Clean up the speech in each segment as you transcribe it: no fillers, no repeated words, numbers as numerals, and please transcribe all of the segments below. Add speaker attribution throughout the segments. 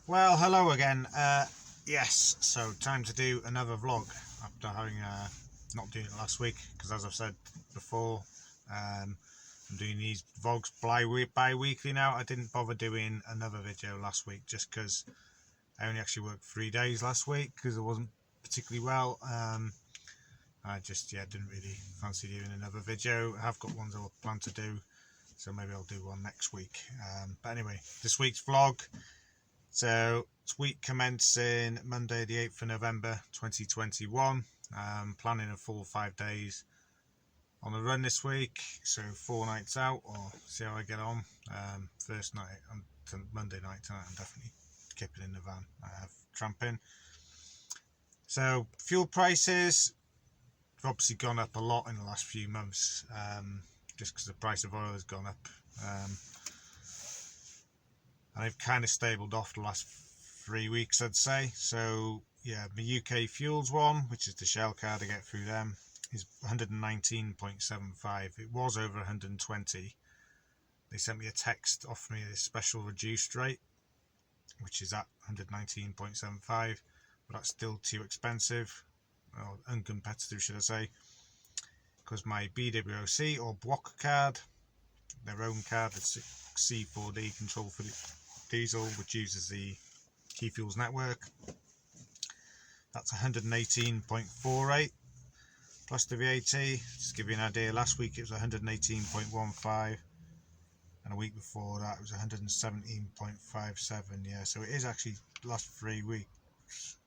Speaker 1: Well, hello again. Yes, so time to do another vlog after having not doing it last week because, as I've said before, I'm doing these vlogs bi-weekly now. I didn't bother doing another video last week just because I only actually worked 3 days last week because I wasn't particularly well. I just didn't really fancy doing another video. I have got ones I plan to do, so maybe I'll do one next week. But anyway, this week's vlog. So it's week commencing Monday the 8th of November 2021. Planning a full 5 days on the run this week, so 4 nights out, or see how I get on. First night, Monday night tonight, I'm definitely kipping in the van, tramping. So fuel prices have obviously gone up a lot in the last few months, just because the price of oil has gone up. And they've kind of stabled off the last 3 weeks, I'd say. So yeah, the UK Fuels one, which is the Shell card I get through them, is 119.75. It was over 120. They sent me a text offering me a special reduced rate, which is at 119.75, but that's still too expensive, or uncompetitive should I say, because my BWOC or Block card, their own card, it's C4D control for the diesel, which uses the Key Fuels network. That's 118.48 plus the VAT. Just to give you an idea, last week it was 118.15, and a week before that it was 117.57. Yeah, so it is actually the last 3 weeks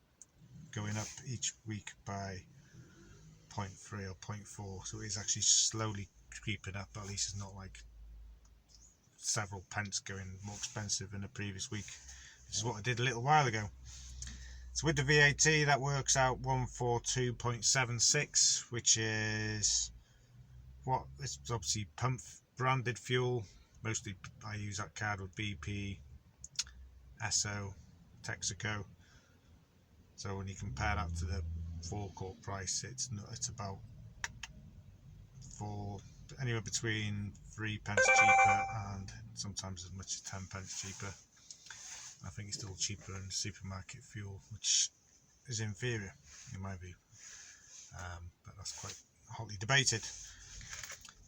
Speaker 1: going up each week by 0.3 or 0.4. So it is actually slowly creeping up. At least it's not like several pence going more expensive than the previous week, which is what I did a little while ago. So with the VAT, that works out 142.76, which is what it's obviously pump branded fuel. Mostly I use that card with BP, Esso, Texaco. So when you compare that to the forecourt price, it's about anywhere between 3 pence cheaper and sometimes as much as 10 pence cheaper. I think it's still cheaper than supermarket fuel, which is inferior in my view, but that's quite hotly debated.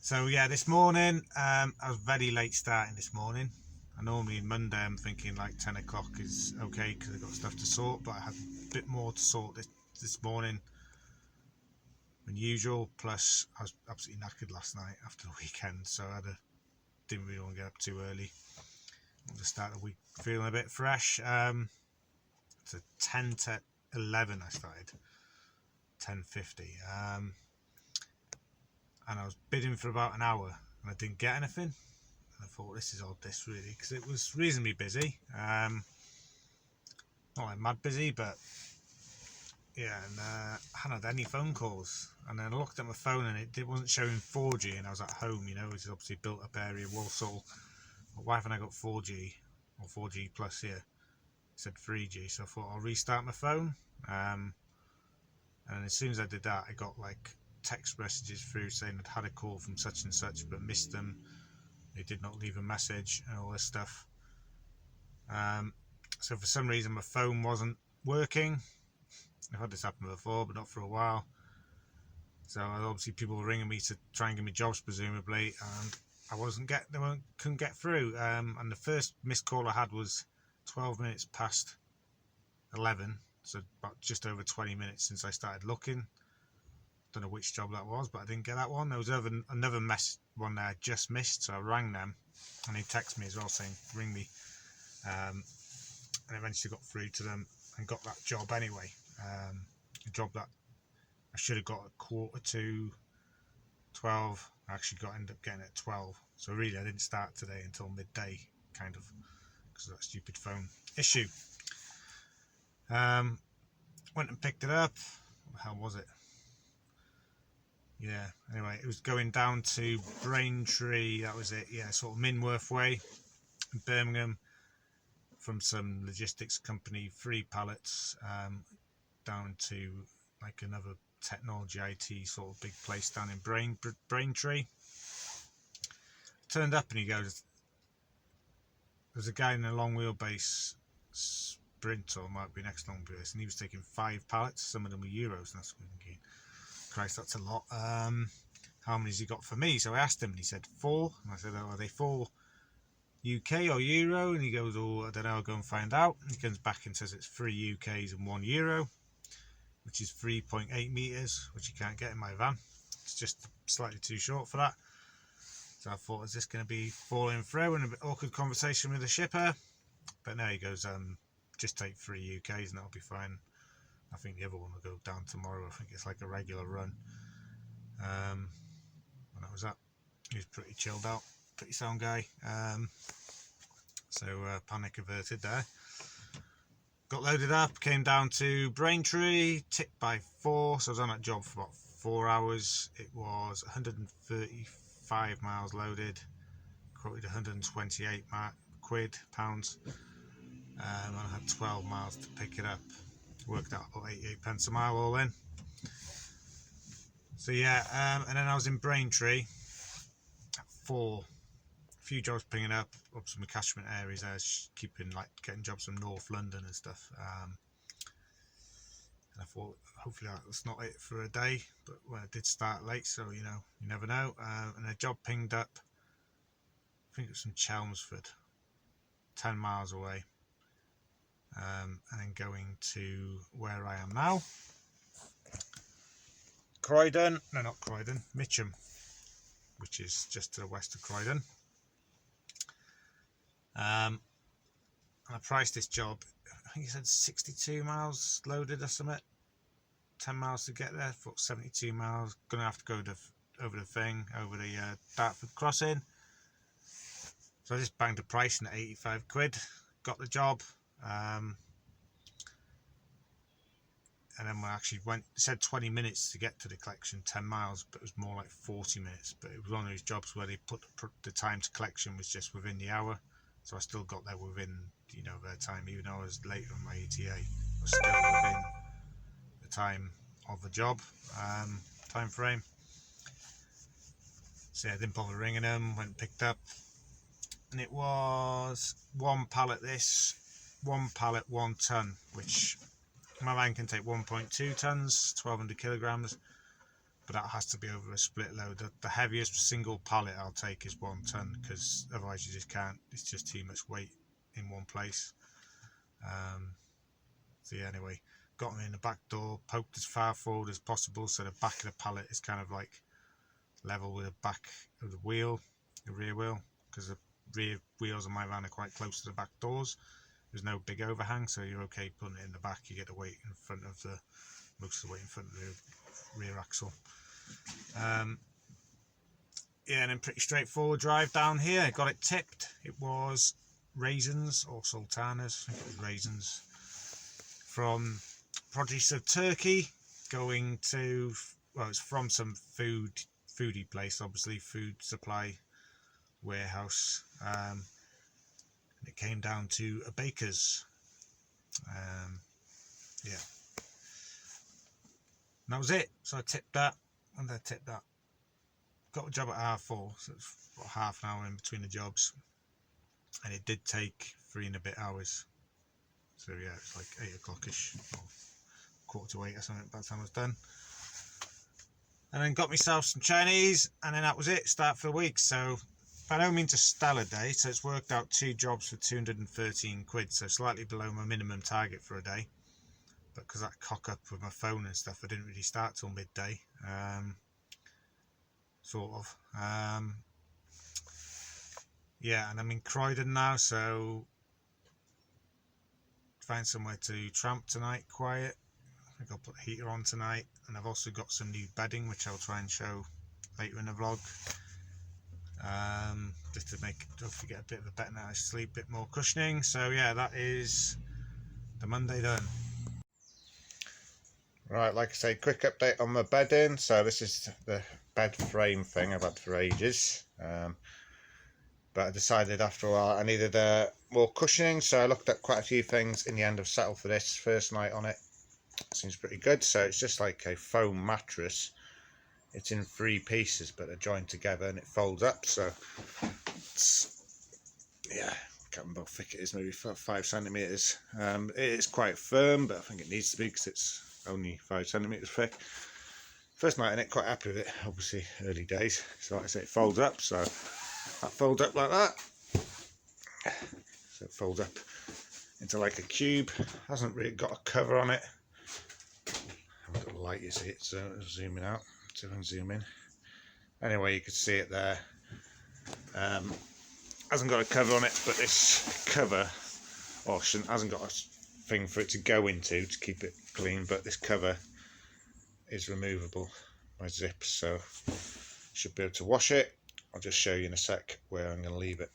Speaker 1: So yeah, this morning I was very late starting this morning. And normally Monday I'm thinking like 10 o'clock is okay because I've got stuff to sort, but I had a bit more to sort this morning than usual. Plus I was absolutely knackered last night after the weekend, so didn't really want to get up too early. I want to start the week feeling a bit fresh. So 10 to 11 I started, 10:50, and I was bidding for about an hour and I didn't get anything. And I thought, this is odd, this really, because it was reasonably busy, not like mad busy, but yeah. And I hadn't had any phone calls, and then I looked at my phone and it wasn't showing 4G, and I was at home, which is obviously built up area, Walsall. Why haven't I got 4G or 4G plus here? It said 3G, so I thought I'll restart my phone. And as soon as I did that, I got like text messages through saying I'd had a call from such and such but missed them. They did not leave a message and all this stuff. So for some reason my phone wasn't working. I've had this happen before, but not for a while. So obviously people were ringing me to try and give me jobs presumably, and I couldn't get through. And the first missed call I had was 12 minutes past 11, so about just over 20 minutes since I started looking. Don't know which job that was, but I didn't get that one. There was another one that I just missed, so I rang them, and they texted me as well saying ring me, and I eventually got through to them and got that job anyway. A job that I should have got at 11:45. I actually ended up getting it at 12. So really I didn't start today until midday, kind of, because of that stupid phone issue. Went and picked it up. What the hell was it? Yeah, anyway, it was going down to Braintree, that was it. Yeah, sort of Minworth way in Birmingham, from some logistics company, 3 pallets, down to like another technology IT sort of big place down in Braintree. Turned up and he goes, there's a guy in a long wheelbase Sprint or might be next long burst, and he was taking 5 pallets. Some of them were euros, and that's thinking, Christ, that's a lot. How many has he got for me? So I asked him, and he said 4. And I said, oh, are they 4 UK or euro? And he goes, oh, I don't know, I'll go and find out. And he comes back and says it's 3 UKs and 1 euro, which is 3.8 meters, which you can't get in my van. It's just slightly too short for that. So I thought, is this going to be falling through? And a bit awkward conversation with the shipper. But no, he goes, just take 3 UKs and that'll be fine. I think the other one will go down tomorrow. I think it's like a regular run. And that was that. He was pretty chilled out, pretty sound guy. So panic averted there. Got loaded up, came down to Braintree, tipped by 4. So I was on that job for about 4 hours. It was 135 miles loaded, quoted 128 pounds. And I had 12 miles to pick it up. Worked out about 88 pence a mile all in. So yeah, and then I was in Braintree for a few jobs picking up some catchment areas. I was keeping getting jobs from North London and stuff. And I thought hopefully that's not it for a day, but well, I did start late, so you never know. And a job pinged up. I think it was from Chelmsford, 10 miles away. And then going to where I am now, Croydon, no, not Croydon, Mitcham, which is just to the west of Croydon. And I priced this job, I think he said 62 miles loaded or something, 10 miles to get there, for 72 miles, gonna have to go over the Dartford crossing. So I just banged the price in at 85 quid, got the job. And then we actually it said 20 minutes to get to the collection, 10 miles, but it was more like 40 minutes. But it was one of those jobs where they put the time to collection was just within the hour. So I still got there within, their time, even though I was later on my ETA. I was still within the time of the job, time frame. So yeah, I didn't bother ringing them, went and picked up. And it was 1 pallet 1 pallet 1 ton, which my van can take 1.2 tons, 1200 kilograms, but that has to be over a split load. The heaviest single pallet I'll take is 1 ton, because otherwise you just can't, it's just too much weight in one place. So yeah, anyway, got me in the back door, poked as far forward as possible, so the back of the pallet is kind of like level with the back of the wheel, the rear wheel, because the rear wheels of my van are quite close to the back doors. There's no big overhang, so you're okay putting it in the back. You get the weight in front of most of the weight in front of the rear axle. Yeah, and then pretty straightforward drive down here. Got it tipped. It was raisins or sultanas. I think it was raisins from produce of Turkey, going to, well, it's from some foodie place, obviously food supply warehouse. It came down to a baker's. Yeah, and that was it. So I tipped that. When did I tip that? Got a job at 4:30, so it's about half an hour in between the jobs, and it did take 3 and a bit hours. So yeah, it's like 8 o'clock-ish, or 7:45 or something by the time I was done. And then got myself some Chinese, and then that was it. Start for the week. So by no means a stellar day, so it's worked out 2 jobs for 213 quid, so slightly below my minimum target for a day. But because that cock up with my phone and stuff, I didn't really start till midday, sort of. Yeah, and I'm in Croydon now, so find somewhere to tramp tonight, quiet. I think I'll put the heater on tonight, and I've also got some new bedding which I'll try and show later in the vlog. Just to make, hopefully get a bit of a better night's sleep, a bit more cushioning. So yeah, that is the Monday done. Right, like I say, quick update on my bedding. So this is the bed frame thing I've had for ages, but I decided after a while I needed more cushioning, so I looked at quite a few things. In the end, I've settled for this. First night on it, seems pretty good. So it's just like a foam mattress. It's in 3 pieces, but they're joined together and it folds up. So it's, yeah, can't remember how thick it is, maybe 5 centimetres. It is quite firm, but I think it needs to be because it's only 5 centimetres thick. First night in it, quite happy with it, obviously early days. So like I say, it folds up, so that folds up like that. So it folds up into like a cube, hasn't really got a cover on it. I haven't got a light, you see it, so zooming out, see if I can zoom in. Anyway, you can see it there. Hasn't got a cover on it, but this cover, or hasn't got a thing for it to go into to keep it clean, but this cover is removable by zips, so should be able to wash it. I'll just show you in a sec where I'm going to leave it.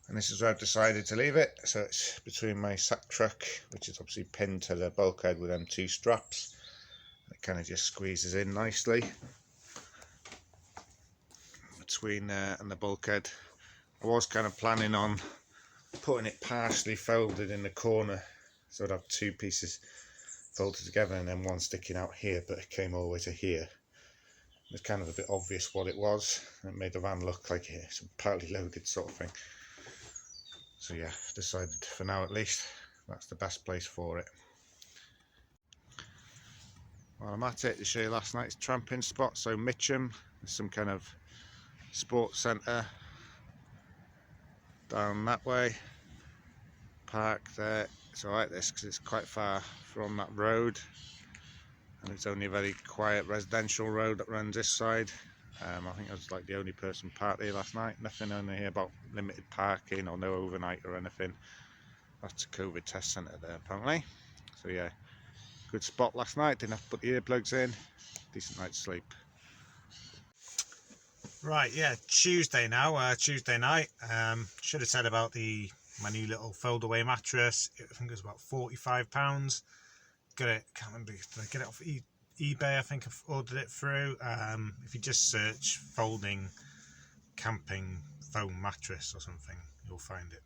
Speaker 1: And this is where I've decided to leave it. So it's between my sack truck, which is obviously pinned to the bulkhead with them 2 straps. It kind of just squeezes in nicely between there and the bulkhead. I was kind of planning on putting it partially folded in the corner, so I'd have 2 pieces folded together and then one sticking out here, but it came all the way to here. It was kind of a bit obvious what it was. It made the van look like it's partly loaded sort of thing. So yeah, decided for now at least that's the best place for it. While I'm at it, to show you last night's tramping spot. So Mitcham, there's some kind of sports centre down that way. Park there. It's alright this because it's quite far from that road, and it's only a very quiet residential road that runs this side. I think I was like the only person parked here last night. Nothing on here about limited parking or no overnight or anything. That's a COVID test centre there apparently. So yeah, good spot last night. Didn't have to put the earplugs in. Decent night's sleep. Right, yeah, Tuesday now. Tuesday night. Should have said about my new little fold-away mattress. I think it was about £45. Got it. Can't remember. Did I get it off eBay? I think I've ordered it through. If you just search folding camping foam mattress or something, you'll find it.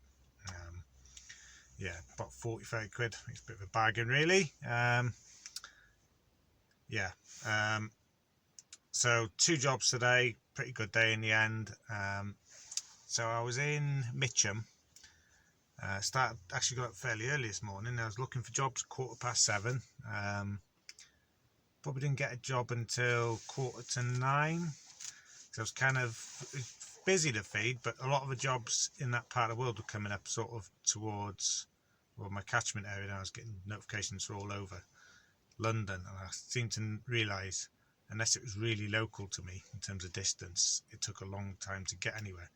Speaker 1: Yeah, about 45 quid. It's a bit of a bargain really. So 2 jobs today, pretty good day in the end. So I was in Mitcham. Actually got up fairly early this morning. I was looking for jobs 7:15. Probably didn't get a job until 9:15. So I was kind of busy to feed, but a lot of the jobs in that part of the world were coming up sort of towards my catchment area, and I was getting notifications for all over London, and I seemed to realise unless it was really local to me in terms of distance, it took a long time to get anywhere.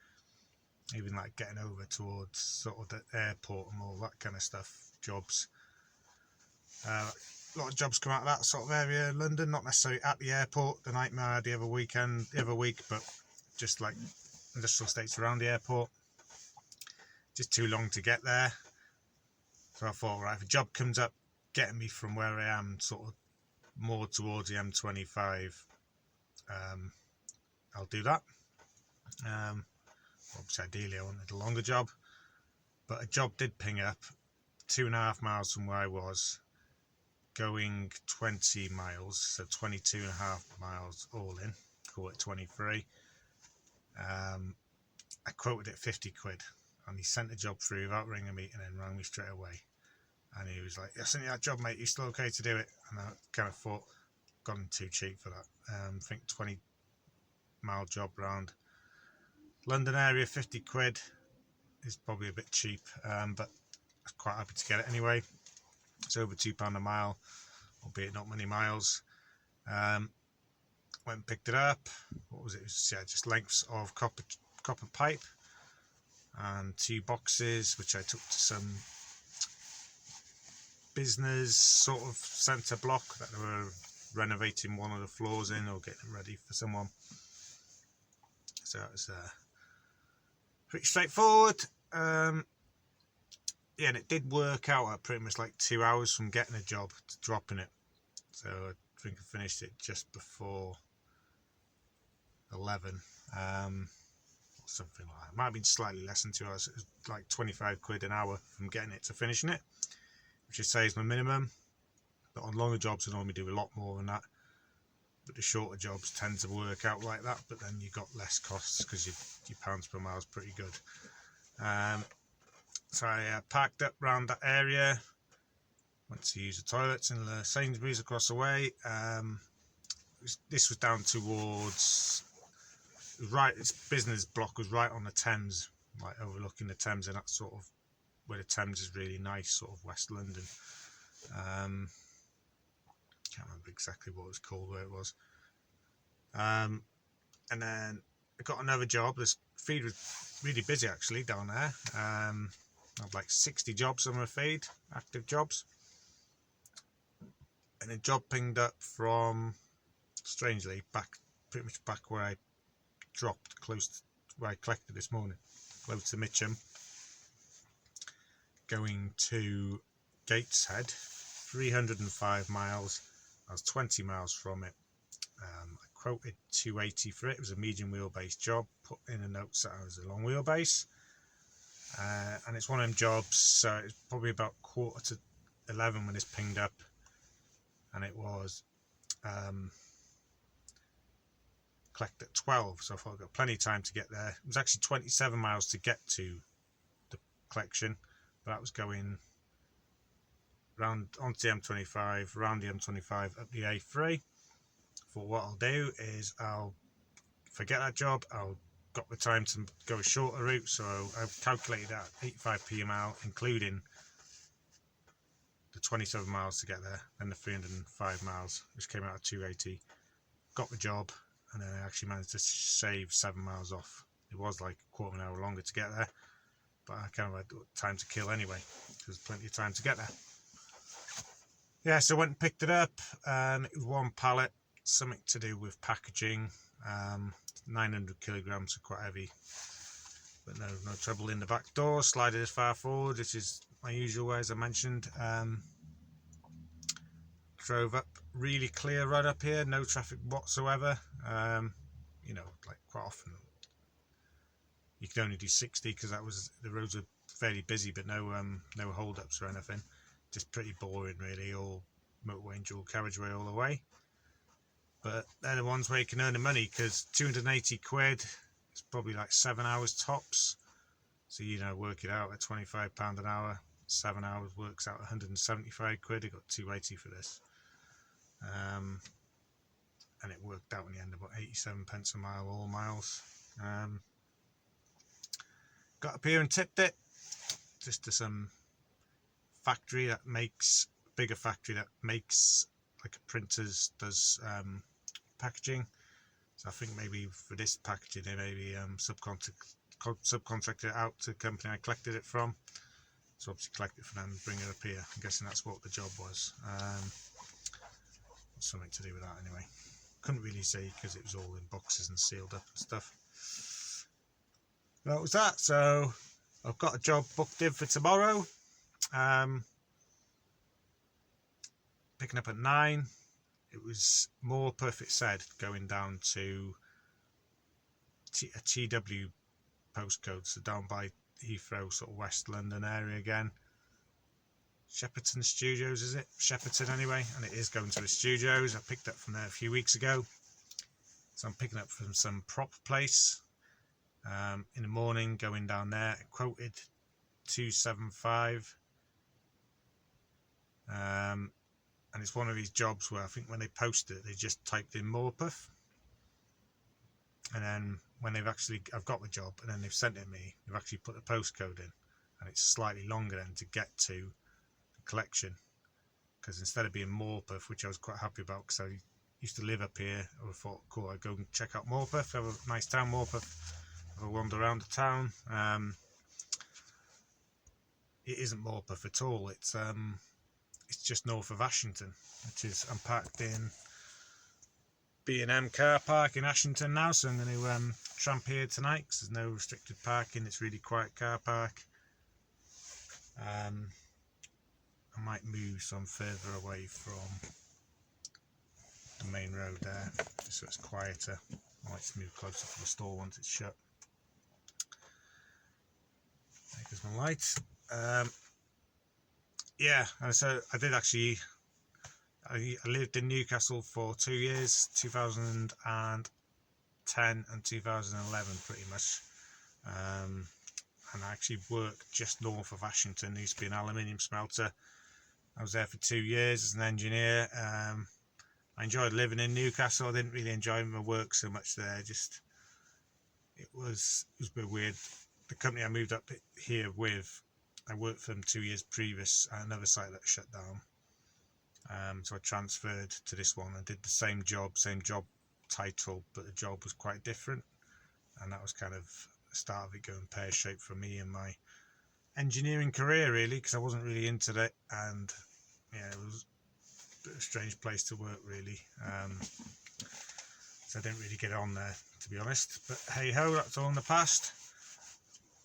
Speaker 1: Even like getting over towards sort of the airport and all that kind of stuff, jobs. A lot of jobs come out of that sort of area in London, not necessarily at the airport, the nightmare I had the other week, but just like industrial estates around the airport. Just too long to get there. So I thought, right, if a job comes up getting me from where I am sort of more towards the M25, I'll do that. Obviously ideally I wanted a longer job, but a job did ping up 2.5 miles from where I was, going 20 miles, so 22.5 miles all in, call it 23. I quoted it 50 quid, and he sent the job through without ringing me and then rang me straight away. And he was like, I sent you that job, mate, you still okay to do it? And I kind of thought, gone too cheap for that. I think 20-mile job round London area, 50 quid is probably a bit cheap, but I was quite happy to get it anyway. It's over £2 a mile, albeit not many miles. Went and picked it up. What was it? It was, just lengths of copper pipe and 2 boxes, which I took to some business sort of centre block that they were renovating one of the floors in or getting it ready for someone. So it was pretty straightforward. And it did work out at pretty much like 2 hours from getting a job to dropping it. So I think I finished it just before 11, or something like that. It might have been slightly less than 2 hours. It was like 25 quid an hour from getting it to finishing it, which is saves my minimum. But on longer jobs I normally do a lot more than that. but the shorter jobs tend to work out like that, but then you got less costs because your pounds per mile is pretty good. So I parked up around that area, went to use the toilets in the Sainsbury's across the way. This was down towards its business block was right on the Thames, like overlooking the Thames, and that's sort of where the Thames is really nice, sort of West London. Can't remember exactly what it was called, where it was. And then I got another job. This feed was really busy actually down there. I had like 60 jobs on my feed, active jobs. And a job pinged up from, strangely, pretty much back where I dropped, close to where I collected this morning, close to Mitcham, going to Gateshead, 305 miles. I was 20 miles from it. I quoted 280 for it. It was a medium wheelbase job. Put in a note that I was a long wheelbase, and it's one of them jobs. So it's probably about 11:15 when this pinged up, and it was collect at 12. So I thought I got plenty of time to get there. It was actually 27 miles to get to the collection, but that was going round onto the M25, around the M25, up the A3. For what I'll do is if I get that job, I'll got the time to go a shorter route, so I've calculated that 85p a mile, including the 27 miles to get there, and the 305 miles, which came out at 280. Got the job, and then I actually managed to save 7 miles off. It was like a quarter of an hour longer to get there, but I kind of had time to kill anyway. There's plenty of time to get there. Yeah, so I went and picked it up. It was one pallet, something to do with packaging. 900 kilograms, so quite heavy, but no trouble in the back door. Slided as far forward, which is my usual way, as I mentioned. Drove up really clear right up here, no traffic whatsoever. You know, like quite often you could only do 60 because the roads were fairly busy, but no hold-ups or anything. Just pretty boring really, all motorway and dual carriageway all the way. But they're the ones where you can earn the money, because 280 quid is probably like 7 hours tops. So, you know, work it out at £25 an hour. 7 hours works out 175 quid. I got 280 for this. And it worked out in the end about 87 pence a mile, all miles. Got up here and tipped it just to some bigger factory that makes like a printers does packaging. So I think maybe for this packaging they maybe subcontracted it out to the company I collected it from. So obviously collect it for them and bring it up here. I'm guessing that's what the job was. Something to do with that anyway. Couldn't really see because it was all in boxes and sealed up and stuff. That was that. So I've got a job booked in for tomorrow. Picking up at 9. It was more perfect said going down to a TW postcode, so down by Heathrow, sort of West London area again. Shepperton Studios, is it? Shepperton anyway, and it is going to the studios. I picked up from there a few weeks ago, so I'm picking up from some prop place in the morning, going down there. Quoted 275, and it's one of these jobs where I think when they post it, they just typed in Morpeth, and then when I've got the job, and then they've sent it me, they've actually put the postcode in, and it's slightly longer then to get to the collection, because instead of being Morpeth, which I was quite happy about because I used to live up here, I thought, cool, I'd go and check out Morpeth, have a nice town, Morpeth, have a wander around the town. It isn't Morpeth at all. It's just north of Ashington, I'm parked in B&M car park in Ashington now, so I'm going to tramp here tonight because there's no restricted parking. It's really quiet car park. I might move some further away from the main road there, just so it's quieter. I might just move closer to the store once it's shut. There goes my light. Yeah, and so I did actually I lived in Newcastle for 2 years, 2010 and 2011 pretty much. And I actually worked just north of Ashington. There used to be an aluminium smelter. I was there for 2 years as an engineer. I enjoyed living in Newcastle. I didn't really enjoy my work so much there. It was a bit weird. The company I moved up here with, I worked for them 2 years previous at another site that shut down. So I transferred to this one and did the same job title, but the job was quite different. And that was kind of the start of it going pear-shaped for me and my engineering career, really, because I wasn't really into it. And yeah, it was a bit of a strange place to work, really. So I didn't really get on there, to be honest. But hey ho, that's all in the past.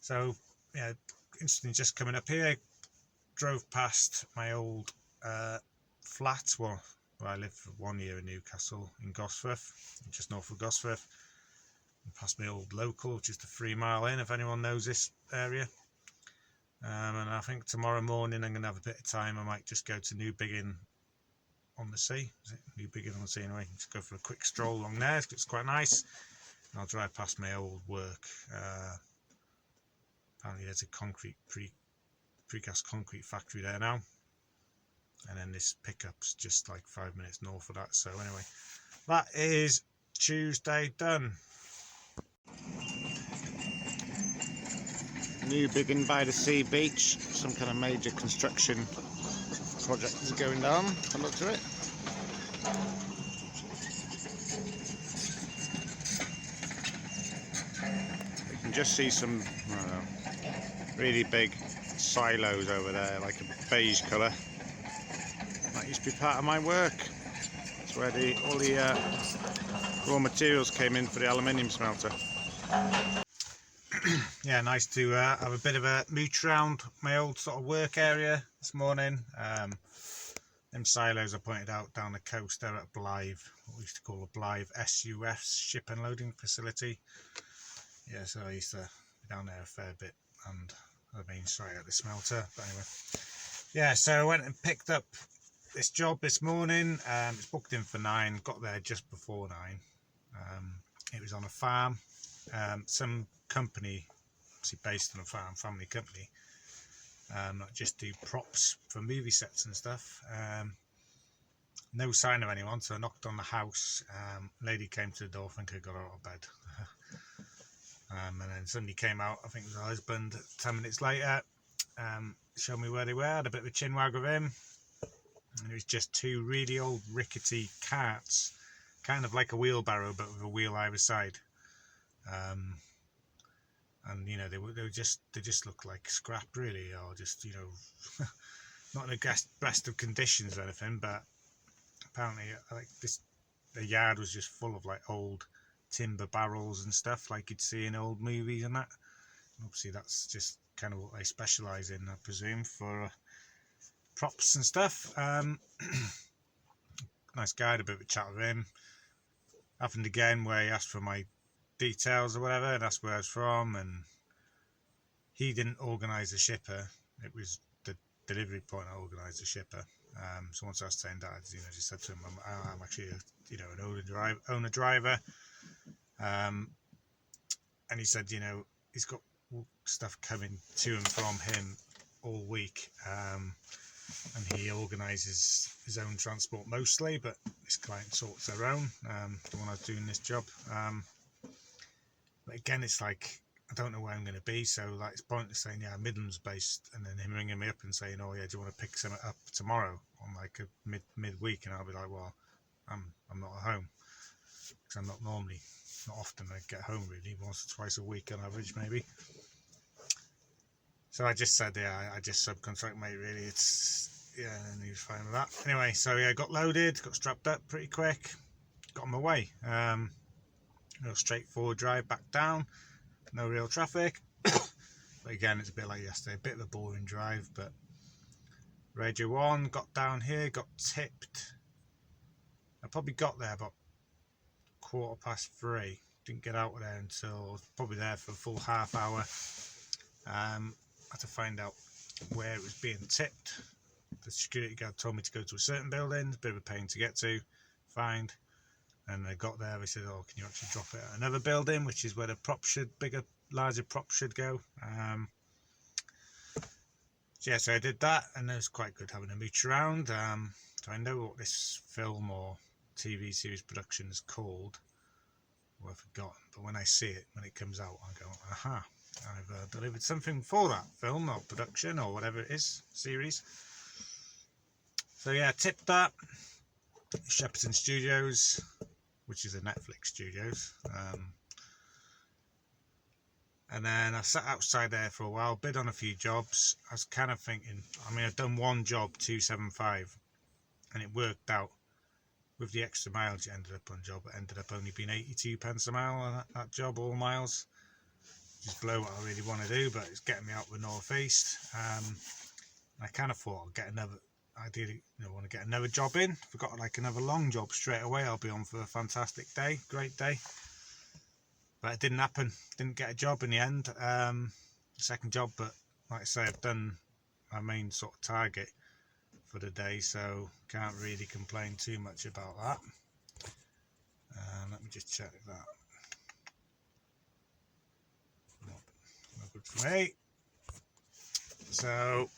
Speaker 1: So yeah, interesting. Just coming up here, drove past my old flat, well, where I lived for 1 year in Newcastle, in Gosforth, just north of Gosforth, and past my old local, just a 3 mile in, if anyone knows this area. And I think tomorrow morning I'm going to have a bit of time. I might just go to New Biggin on the Sea. Is it New Biggin on the Sea? Anyway, just go for a quick stroll along there. It's quite nice. And I'll drive past my old work. Apparently there's a precast concrete factory there now. And then this pickup's just like 5 minutes north of that. So anyway, that is Tuesday done. New Biggin by the sea beach. Some kind of major construction project is going down. I looked at it. You can just see some really big silos over there, like a beige colour. That used to be part of my work. That's where all the raw materials came in for the aluminium smelter. Yeah, nice to have a bit of a mooch around my old sort of work area this morning. Them silos I pointed out down the coast there at Blythe, what we used to call a Blythe SUF, ship and loading facility. Yeah, so I used to be down there a fair bit, and the main site at the smelter. But anyway, yeah, so I went and picked up this job this morning. It's booked in for 9, got there just before 9. It was on a farm. Some company, obviously based on a farm, family company, that just do props for movie sets and stuff. No sign of anyone, so I knocked on the house. Lady came to the door, I think I got her out of bed. And then somebody came out, I think it was her husband, 10 minutes later, showed me where they were, had a bit of a chinwag with him. And it was just 2 really old rickety carts, kind of like a wheelbarrow but with a wheel either side. And you know, they just look like scrap, really, or just, you know, not in the best of conditions or anything. But apparently, like the yard was just full of like old timber barrels and stuff, like you'd see in old movies and that. And obviously, that's just kind of what they specialise in, I presume, for props and stuff. Nice guy, had a bit of a chat with him. Happened again where he asked for my details or whatever, and asked where I was from, and he didn't organise the shipper. It was the delivery point that organised the shipper. So once I was saying that, you know, just said to him, I'm actually an owner driver. And he said, you know, he's got stuff coming to and from him all week. And he organises his own transport mostly, but this client sorts their own, the one I was doing this job. But again, it's like, I don't know where I'm going to be, so like it's pointless saying, yeah, Midlands based, and then him ringing me up and saying, oh yeah, do you want to pick something up tomorrow on like a midweek? And I'll be like, well, I'm not at home, because I'm not often I get home, really, once or twice a week on average, maybe. So I just said, yeah, I just subcontract, mate, really. Yeah, and he was fine with that. Anyway, so yeah, got loaded, got strapped up pretty quick, got on my way. Real straightforward drive back down, no real traffic. But again, it's a bit like yesterday, a bit of a boring drive, but Radio 1, got down here, got tipped. I probably got there about 3:15. Didn't get out of there until, probably there for a full half hour. Had to find out where it was being tipped. the security guard told me to go to a certain building, a bit of a pain to get to, find. And I got there, they said, oh, can you actually drop it at another building, which is where the prop should, larger prop should go. So yeah, so I did that, and it was quite good having a mooch around. So I know what this film or TV series production is called, or I've forgotten, but when I see it, when it comes out, I go, aha, I've delivered something for that film or production or whatever it is, series. So yeah, tipped that. Shepperton Studios, which is a Netflix studios. And then I sat outside there for a while, bid on a few jobs. I was kind of thinking, I mean, I'd done one job, 275, and it worked out. With the extra miles you ended up on job, it ended up only being 82 pence a mile on that job, all miles. Just below what I really want to do, but it's getting me out the North East. I kind of thought I'd get another, ideally, want to get another job in. If I got like another long job straight away, I'll be on for a fantastic day, great day. But it didn't happen. Didn't get a job in the end. Second job, but like I say, I've done my main sort of target for the day, so can't really complain too much about that. Let me just check that. No good for me. So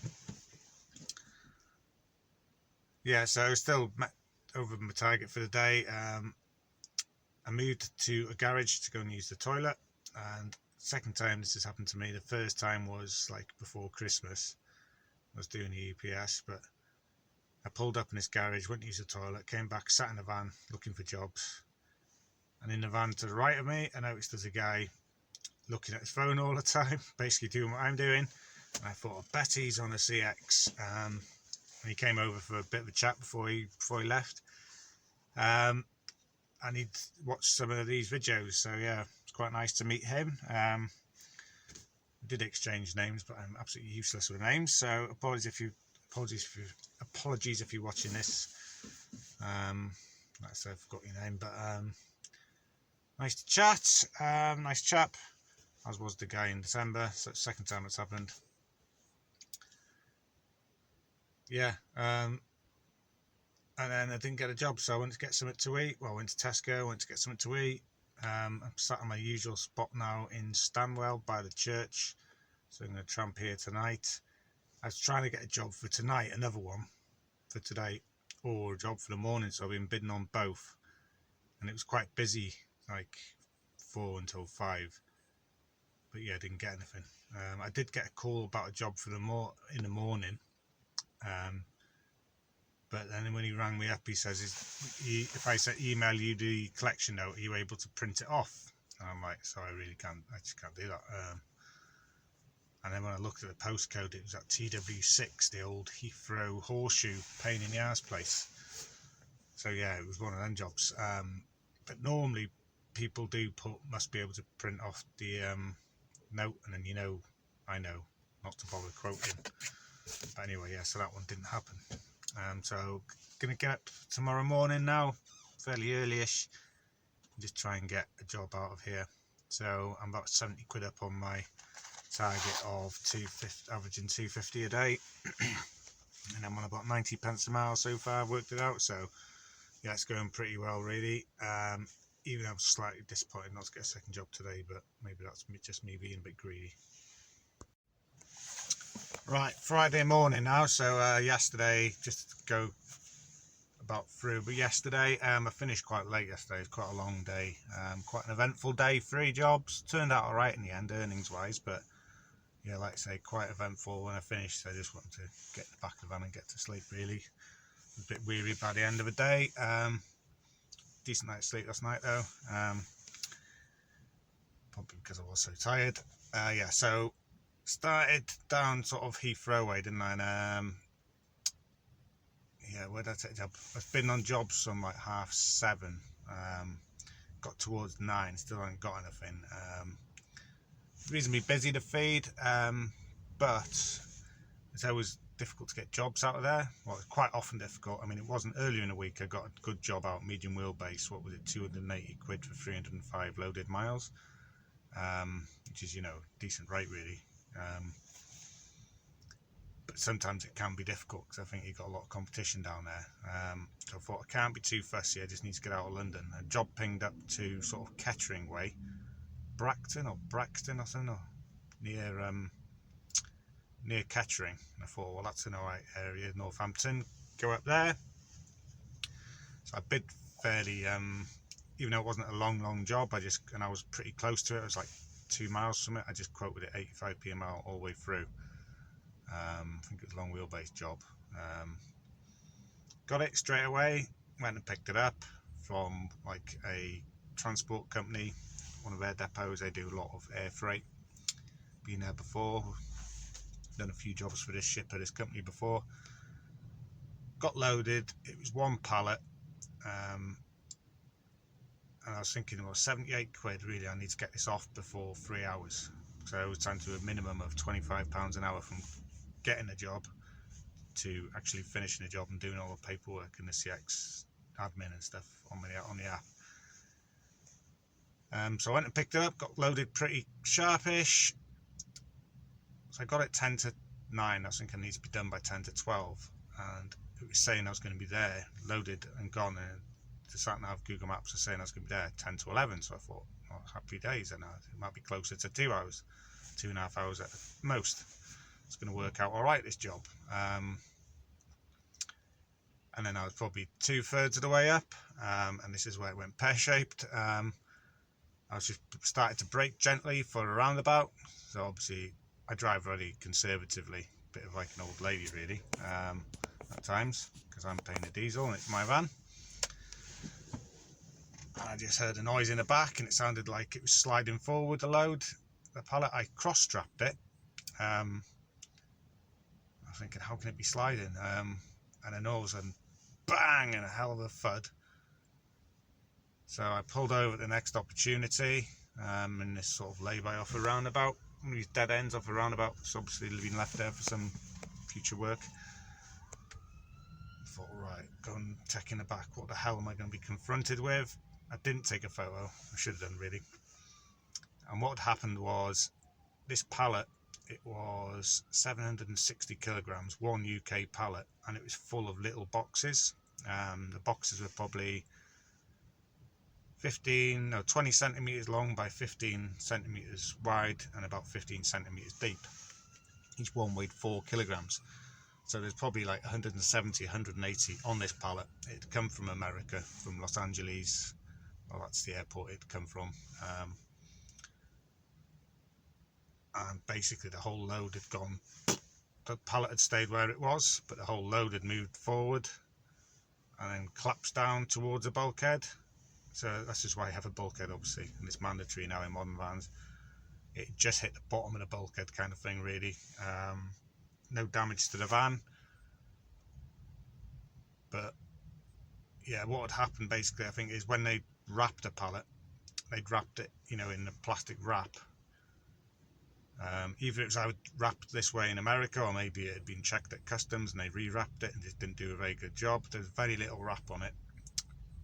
Speaker 1: yeah, so still met over my target for the day. I moved to a garage to go and use the toilet, and second time this has happened to me. The first time was like before Christmas. I was doing the EPS, but I pulled up in this garage, went to use the toilet, came back, sat in a van looking for jobs, and in the van to the right of me I noticed there's a guy looking at his phone all the time, basically doing what I'm doing, and I thought, I bet he's on a CX. And he came over for a bit of a chat before he left, and he'd watched some of these videos, so yeah, it's quite nice to meet him. We did exchange names, but I'm absolutely useless with names, so apologies if you're watching this. Like I said, I forgot your name, but nice to chat. Nice chap, as was the guy in December. So it's the second time it's happened. Yeah, and then I didn't get a job, so I went to get something to eat. Well, I went to Tesco, went to get something to eat. I'm sat on my usual spot now in Stanwell by the church, so I'm going to tramp here tonight. I was trying to get a job for tonight, another one for today, or a job for the morning, so I've been bidding on both, and it was quite busy, like 4 until 5. But yeah, I didn't get anything. I did get a call about a job for in the morning, but then when he rang me up, he says, if I email you the collection note, are you able to print it off? And I'm like, sorry, I just can't do that. And then when I looked at the postcode, it was at TW6, the old Heathrow Horseshoe pain in the arse place. So yeah, it was one of them jobs. But normally people must be able to print off the note, and then I know not to bother quoting. But anyway, yeah, so that one didn't happen. So gonna get up tomorrow morning now, fairly early-ish, just try and get a job out of here. So I'm about 70 quid up on my target of averaging 250 a day, and I'm on about 90 pence a mile so far. I've worked it out, so yeah, it's going pretty well really. Even though I'm slightly disappointed not to get a second job today, but maybe that's just me being a bit greedy. Right, Friday morning now, so yesterday, just to go about through, but yesterday I finished quite late yesterday. It was quite a long day, quite an eventful day, 3 jobs, turned out alright in the end earnings wise, but yeah, like I say, quite eventful when I finished, so I just wanted to get in the back of the van and get to sleep really. A bit weary by the end of the day. Decent night's sleep last night though, probably because I was so tired. Yeah, so started down sort of Heathrow way, didn't I? And yeah, where did I take a job? I've been on jobs from like 7:30. Got towards 9, still haven't got anything. Reasonably busy to feed, but it's always difficult to get jobs out of there. Well, it's quite often difficult. I mean, it wasn't earlier in the week. I got a good job out, medium wheelbase. What was it, 280 quid for 305 loaded miles, which is decent rate really. But sometimes it can be difficult because I think you've got a lot of competition down there. So I thought I can't be too fussy, I just need to get out of London. A job pinged up to sort of Kettering way, Braxton, I don't know, near Kettering. And I thought, well, that's an alright area, Northampton, go up there. So I bid fairly, even though it wasn't a long job, I was pretty close to it. It was like 2 miles from it. I just quoted it 85p a mile all the way through. I think it was a long wheelbase job. Got it straight away, went and picked it up from like a transport company, one of their depots. They do a lot of air freight. Been there before, done a few jobs for this shipper, this company before. Got loaded, it was one pallet, and I was thinking, well, 78 quid really, I need to get this off before 3 hours. So I was trying to do a minimum of £25 an hour from getting a job to actually finishing the job and doing all the paperwork and the CX admin and stuff on the app. So I went and picked it up, got loaded pretty sharpish. So I got it 10 to 9. I was thinking I need to be done by 10 to 12, and it was saying I was going to be there, loaded and gone, and the sat-nav Google Maps was saying I was going to be there 10 to 11. So I thought, well, happy days, and it might be closer to 2 hours, 2.5 hours at most. It's going to work out all right, this job. And then I was probably 2/3 of the way up, and this is where it went pear-shaped. I was just started to brake gently for a roundabout. So obviously I drive really conservatively, a bit of like an old lady really, at times, because I'm paying the diesel and it's my van. And I just heard a noise in the back, and it sounded like it was sliding forward the load, the pallet. I cross-strapped it. I was thinking, how can it be sliding? And then all of a sudden, bang, and a hell of a thud. So I pulled over at the next opportunity, in this sort of lay-by off a roundabout. One of these dead ends off a roundabout. It's obviously been left there for some future work. I thought, right, go and check in the back. What the hell am I going to be confronted with? I didn't take a photo. I should have done, really. And what happened was, this pallet, it was 760 kilograms, one UK pallet, and it was full of little boxes. The boxes were probably 20 centimeters long by 15 centimeters wide and about 15 centimeters deep. Each one weighed 4 kilograms. So there's probably like 170, 180 on this pallet. It'd come from America, from Los Angeles. Well, that's the airport it'd come from. And basically the whole load had gone. The pallet had stayed where it was, but the whole load had moved forward and then collapsed down towards a bulkhead. So that's just why you have a bulkhead, obviously, and it's mandatory now in modern vans. It just hit the bottom of the bulkhead kind of thing, really. No damage to the van, but yeah, what had happened basically, I think, is when they wrapped the pallet, they'd wrapped it, in a plastic wrap. Either it was wrapped this way in America, or maybe it had been checked at customs and they re-wrapped it and just didn't do a very good job. There's very little wrap on it,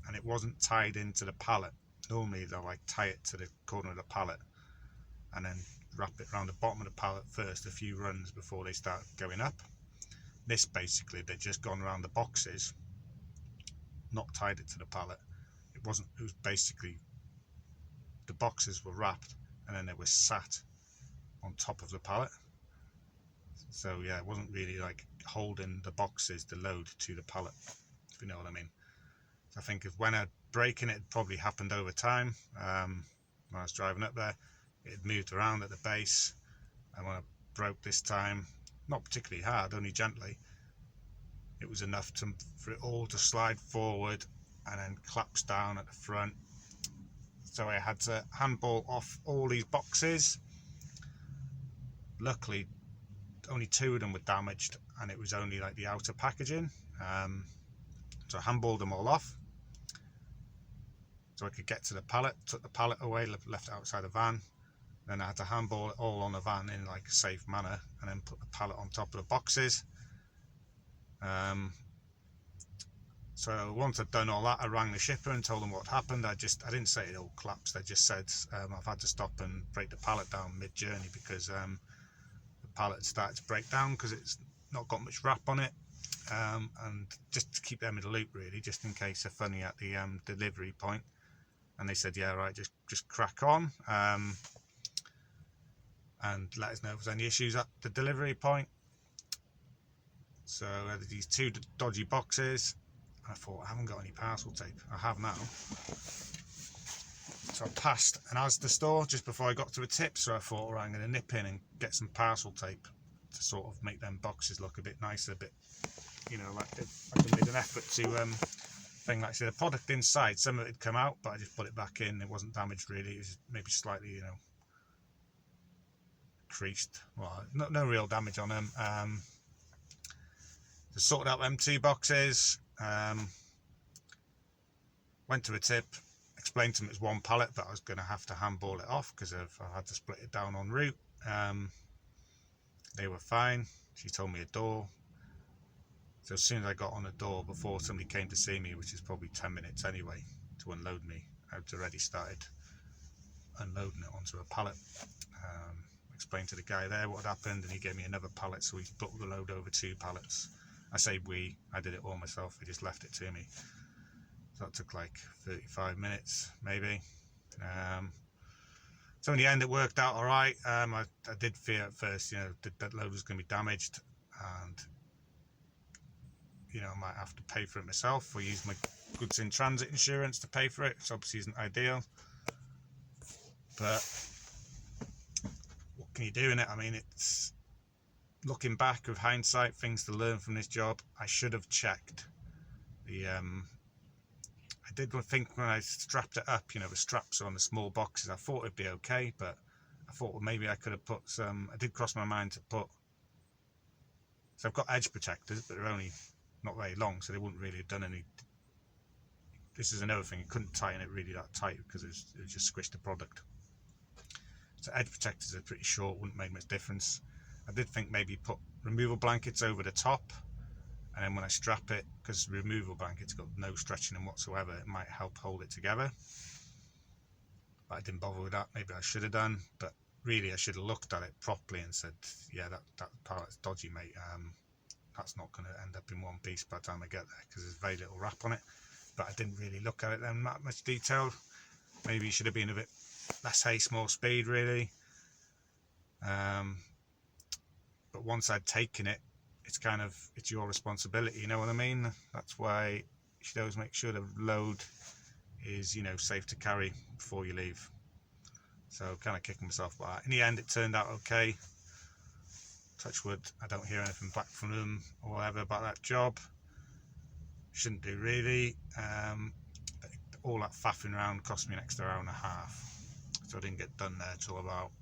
Speaker 1: and it wasn't tied into the pallet. Normally they'll like tie it to the corner of the pallet and then wrap it around the bottom of the pallet first, a few runs before they start going up. This basically, they'd just gone around the boxes, not tied it to the pallet. It was basically, the boxes were wrapped and then they were sat on top of the pallet. So yeah, it wasn't really like holding the boxes, the load to the pallet, if you know what I mean. So I think if when I'd braking, it probably happened over time. When I was driving up there, it had moved around at the base, and when I broke this time, not particularly hard, only gently, it was enough for it all to slide forward and then collapse down at the front. So I had to handball off all these boxes. Luckily, only 2 of them were damaged, and it was only like the outer packaging. So I handballed them all off so I could get to the pallet, took the pallet away, left it outside the van. Then I had to handball it all on the van in like a safe manner, and then put the pallet on top of the boxes. So once I'd done all that, I rang the shipper and told them what happened. I didn't say it all collapsed. I just said I've had to stop and break the pallet down mid-journey because the pallet started to break down because it's not got much wrap on it, and just to keep them in the loop really, just in case they're funny at the delivery point. And they said, yeah, right, just crack on, and let us know if there's any issues at the delivery point. So I had these two dodgy boxes. I thought, I haven't got any parcel tape. I have now. So I passed an Asda store just before I got to a tip, so I thought, right, I'm going to nip in and get some parcel tape to sort of make them boxes look a bit nicer, a bit, you know, like I made an effort to thing. Like I said, the product inside, some of it had come out, but I just put it back in. It wasn't damaged really. It was maybe slightly, you know, creased. Well, no real damage on them. So sorted out them two boxes. Went to a tip, explained to them it was one pallet, but I was going to have to handball it off because I had to split it down en route. They were fine. She told me a door. So as soon as I got on the door, before somebody came to see me, which is probably 10 minutes anyway, to unload me, I'd already started unloading it onto a pallet. Explained to the guy there what had happened, and he gave me another pallet, so we put the load over 2 pallets. I say I did it all myself, he just left it to me. So that took like 35 minutes, maybe. So in the end, it worked out all right. I did fear at first, you know, that load was going to be damaged, and you know, I might have to pay for it myself or use my goods in transit insurance to pay for it, which obviously isn't ideal. But what can you do in it? I mean, it's looking back with hindsight, things to learn from this job. I should have checked the I did think when I strapped it up, you know, the straps on the small boxes, I thought it'd be okay, but I thought, well, maybe I could have put some, I did cross my mind to put, so I've got edge protectors, but they're only not very long, so they wouldn't really have done any. This is another thing, you couldn't tighten it really that tight because it just squished the product. So edge protectors are pretty short, wouldn't make much difference. I did think maybe put removal blankets over the top, and then when I strap it, because the removal blanket's got no stretching in whatsoever, it might help hold it together. But I didn't bother with that. Maybe I should have done, but really I should have looked at it properly and said, yeah, that pallet's dodgy, mate. That's not going to end up in one piece by the time I get there, because there's very little wrap on it. But I didn't really look at it in that much detail. Maybe you should have been a bit less haste, more speed, really. But once I'd taken it, it's your responsibility, you know what I mean? That's why you should always make sure the load is, you know, safe to carry before you leave. So kind of kicking myself by that. In the end, it turned out okay. Touch wood, I don't hear anything back from them or whatever about that job. Shouldn't do really. All that faffing around cost me an extra hour and a half, so I didn't get done there till about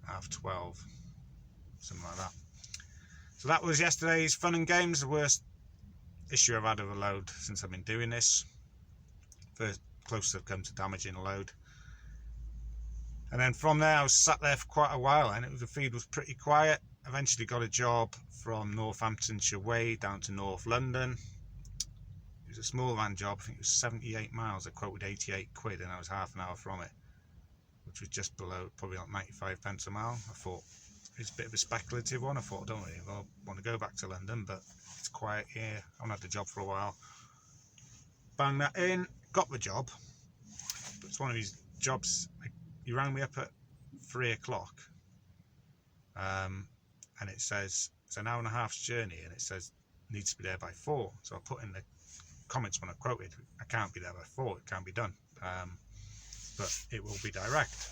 Speaker 1: 12:30, something like that. So that was yesterday's fun and games. The worst issue I've had of a load since I've been doing this. First closest I've come to damaging a load. And then from there I was sat there for quite a while, and the feed was pretty quiet. Eventually got a job from Northamptonshire way down to North London. It was a small van job, I think it was 78 miles. I quoted 88 quid and I was half an hour from it, which was just below, probably like 95 pence a mile. I thought it's a bit of a speculative one. I thought I don't really want to go back to London, but it's quiet here. I haven't had the job for a while. Bang that in, got the job. But it's one of these jobs, like, you rang me up at 3 o'clock, and it says it's an hour and a half's journey, and it says needs to be there by 4. So I put in the comments when I quoted, I can't be there by 4, it can't be done, but it will be direct.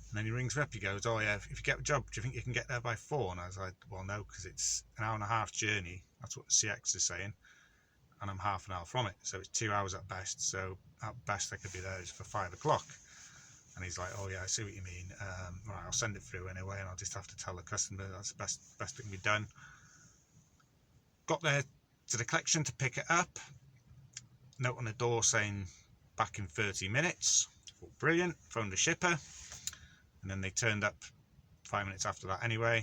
Speaker 1: And then he rings me up, he goes, oh yeah, if you get the job, do you think you can get there by 4? And I was like, well no, because it's an hour and a half journey, that's what the CX is saying, and I'm half an hour from it, so it's 2 hours at best, so at best I could be there for 5 o'clock. And he's like, oh yeah, I see what you mean, right, I'll send it through anyway, and I'll just have to tell the customer that's the best that can be done. Got there to the collection to pick it up, note on the door saying back in 30 minutes. Thought, brilliant. Phoned the shipper, and then they turned up 5 minutes after that anyway,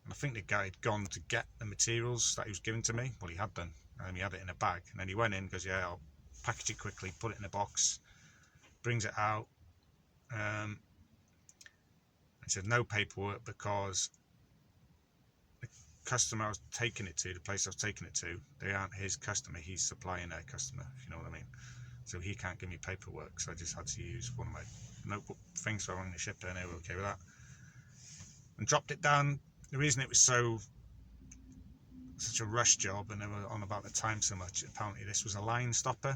Speaker 1: and I think the guy had gone to get the materials that he was giving to me. Well, he had done, and he had it in a bag, and then he went in, goes, yeah, I'll package it quickly, put it in a box, brings it out. He said no paperwork because customer I was taking it to, the place I was taking it to, they aren't his customer, he's supplying their customer, if you know what I mean. So he can't give me paperwork, so I just had to use one of my notebook things, so I rang the shipper and they were okay with that. And dropped it down. The reason it was such a rush job and they were on about the time so much, apparently this was a line stopper.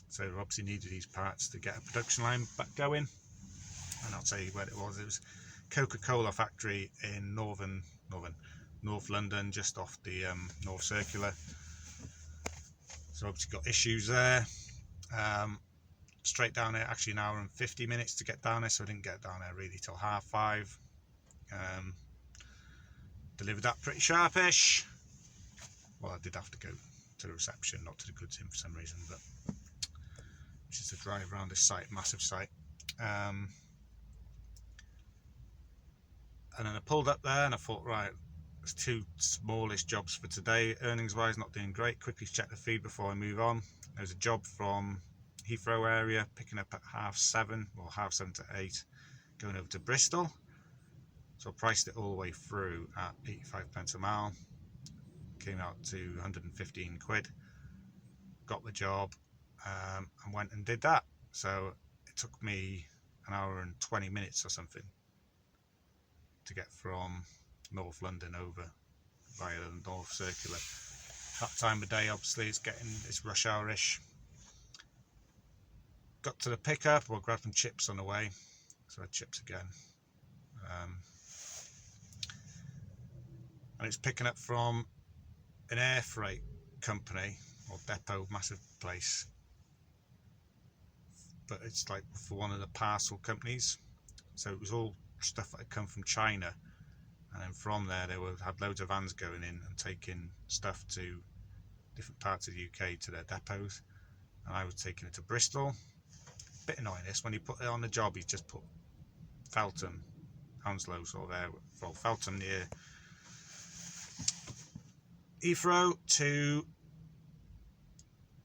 Speaker 1: So they obviously needed these parts to get a production line back going. And I'll tell you where it was. It was Coca-Cola factory in North London, just off the North Circular. So obviously got issues there. Straight down there, actually an hour and 50 minutes to get down there, so I didn't get down there really till 5:30. Delivered that pretty sharpish. Well, I did have to go to the reception, not to the goods in for some reason, but just a drive around this site, massive site. And then I pulled up there and I thought, right, there's two smallish jobs for today, earnings wise, not doing great. Quickly check the feed before I move on. There's a job from Heathrow area, picking up at 7:30, or 7:30 to 8, going over to Bristol. So I priced it all the way through at 85p a mile. Came out to 115 quid. Got the job and went and did that. So it took me an hour and 20 minutes or something to get from North London over via the North Circular. That time of day, obviously, it's rush hour-ish. Got to the pickup, we'll grab some chips on the way. So I had chips again. And it's picking up from an air freight company or depot, massive place. But it's like for one of the parcel companies. So it was all stuff that had come from China. And then from there, they had loads of vans going in and taking stuff to different parts of the UK to their depots. And I was taking it to Bristol. Bit annoying this, when he put it on the job, he just put Feltham, Hounslow sort of there, well, Feltham near Heathrow to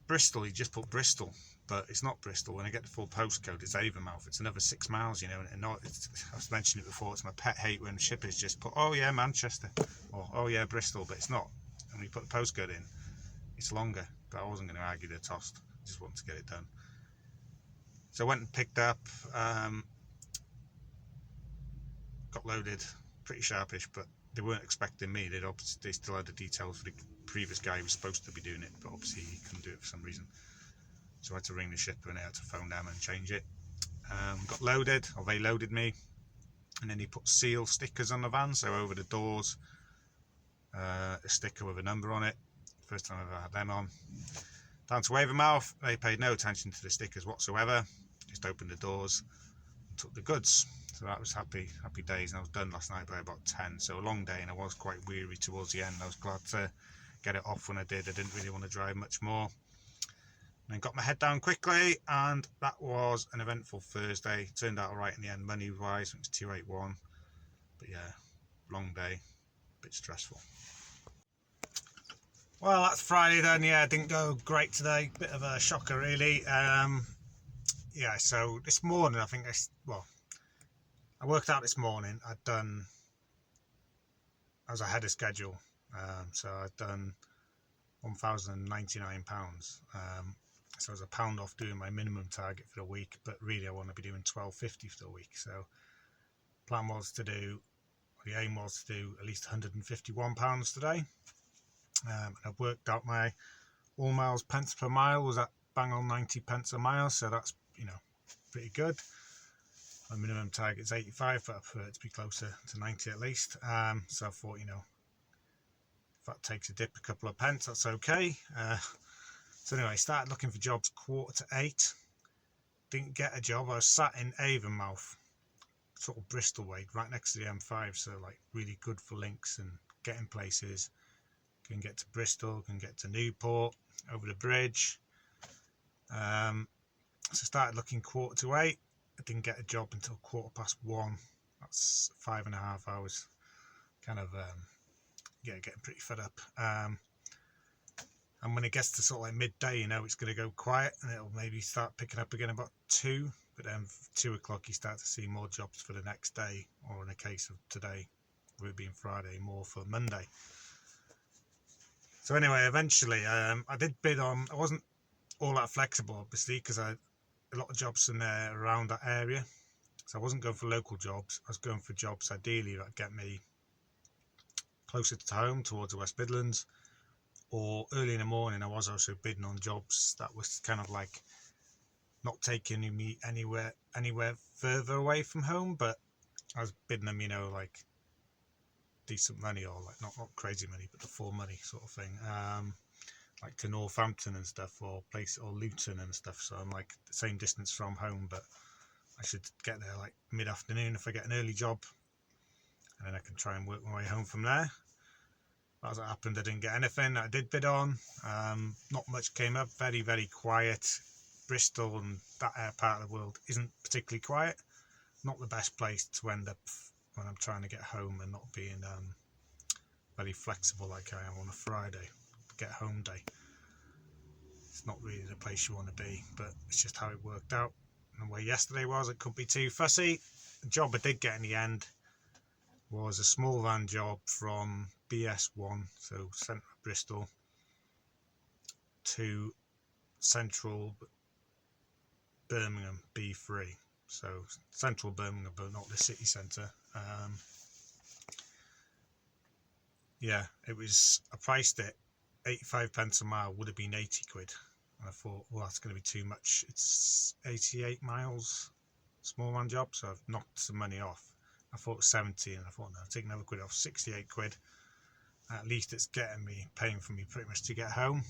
Speaker 1: Bristol. He just put Bristol, but it's not Bristol. When I get the full postcode, it's Avonmouth. It's another 6 miles, you know. And I've mentioned it before, it's my pet hate when shippers just put, oh yeah, Manchester, or oh yeah, Bristol, but it's not. And when you put the postcode in, it's longer. But I wasn't going to argue the toss. I just wanted to get it done. So I went and picked up, got loaded, pretty sharpish, but they weren't expecting me. They still had the details for the previous guy who was supposed to be doing it, but obviously he couldn't do it for some reason. So I had to ring the shipper and I had to phone them and change it. Got loaded, or they loaded me, and then he put seal stickers on the van, so over the doors, a sticker with a number on it. First time I've ever had them on. Down to Avonmouth, they paid no attention to the stickers whatsoever, just opened the doors and took the goods. So that was happy days, and I was done last night by about 10, so a long day, and I was quite weary towards the end. I was glad to get it off when I did. I didn't really want to drive much more. And then got my head down quickly, and that was an eventful Thursday. Turned out alright in the end, money wise, it was 281, but yeah, long day, a bit stressful. Well, that's Friday then. Yeah, it didn't go great today, bit of a shocker really. Yeah, so this morning I worked out this morning, I was ahead of schedule, so I'd done £1,099, so I was £1 off doing my minimum target for the week, but really I want to be doing £1,250 for the week. So the aim was to do at least £151 today, and I've worked out my all miles pence per mile was at bang on 90p a mile, so that's, you know, pretty good. My minimum target is 85, but I prefer it to be closer to 90 at least. So I thought, you know, if that takes a dip a couple of pence, that's okay. So anyway, I started looking for jobs 7:45. Didn't get a job. I was sat in Avonmouth, sort of Bristol way, right next to the M5, so like really good for links and getting places. Can get to Bristol, can get to Newport, over the bridge. So I started looking 7:45. I didn't get a job until 1:15. That's 5.5 hours. Kind of, yeah, getting pretty fed up. And when it gets to sort of like midday, you know, it's going to go quiet, and it'll maybe start picking up again about 2. But then 2 o'clock, you start to see more jobs for the next day, or in the case of today, with it being Friday, more for Monday. So anyway, eventually I did bid on. I wasn't all that flexible, obviously, because I had a lot of jobs in there around that area. So I wasn't going for local jobs. I was going for jobs ideally that get me closer to home, towards the West Midlands, or early in the morning. I was also bidding on jobs that was kind of like not taking me anywhere further away from home, but I was bidding them, like decent money, or like not crazy money, but the full money sort of thing. Like to Northampton and stuff, or Luton and stuff. So I'm like the same distance from home, but I should get there like mid-afternoon if I get an early job, and then I can try and work my way home from there. But as it happened, I didn't get anything that I did bid on. Not much came up. Very, very quiet. Bristol and that part of the world isn't particularly quiet. Not the best place to end up when I'm trying to get home and not being very flexible like I am on a Friday, get home day. It's not really the place you want to be, but it's just how it worked out. And where yesterday was, it couldn't be too fussy. The job I did get in the end was a small van job from BS1, so centre of Bristol, to central Birmingham, B3. So central Birmingham, but not the city centre. Yeah, it was, I priced it 85 pence a mile, would have been 80 quid. And I thought, well, that's going to be too much. It's 88 miles, small van job, so I've knocked some money off. I thought 70, and I thought, no, I'll take another quid off, 68 quid. At least it's paying for me pretty much to get home,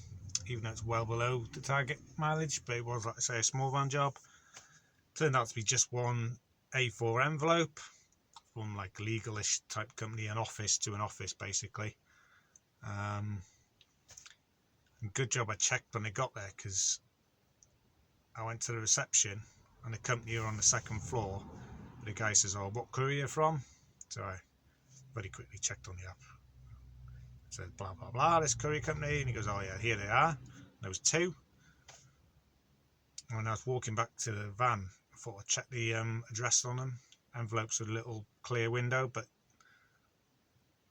Speaker 1: even though it's well below the target mileage. But it was, like I say, a small van job. Turned out to be just one A4 envelope from like a legalish type company, an office to an office basically. And good job I checked when I got there, because I went to the reception and the company were on the second floor. The guy says, "Oh, what courier are you from?" So I very quickly checked on the app. It said blah blah blah, this courier company, and he goes, "Oh yeah, here they are." And there was two. And when I was walking back to the van, I thought I'd check the address on them. Envelopes with a little clear window, but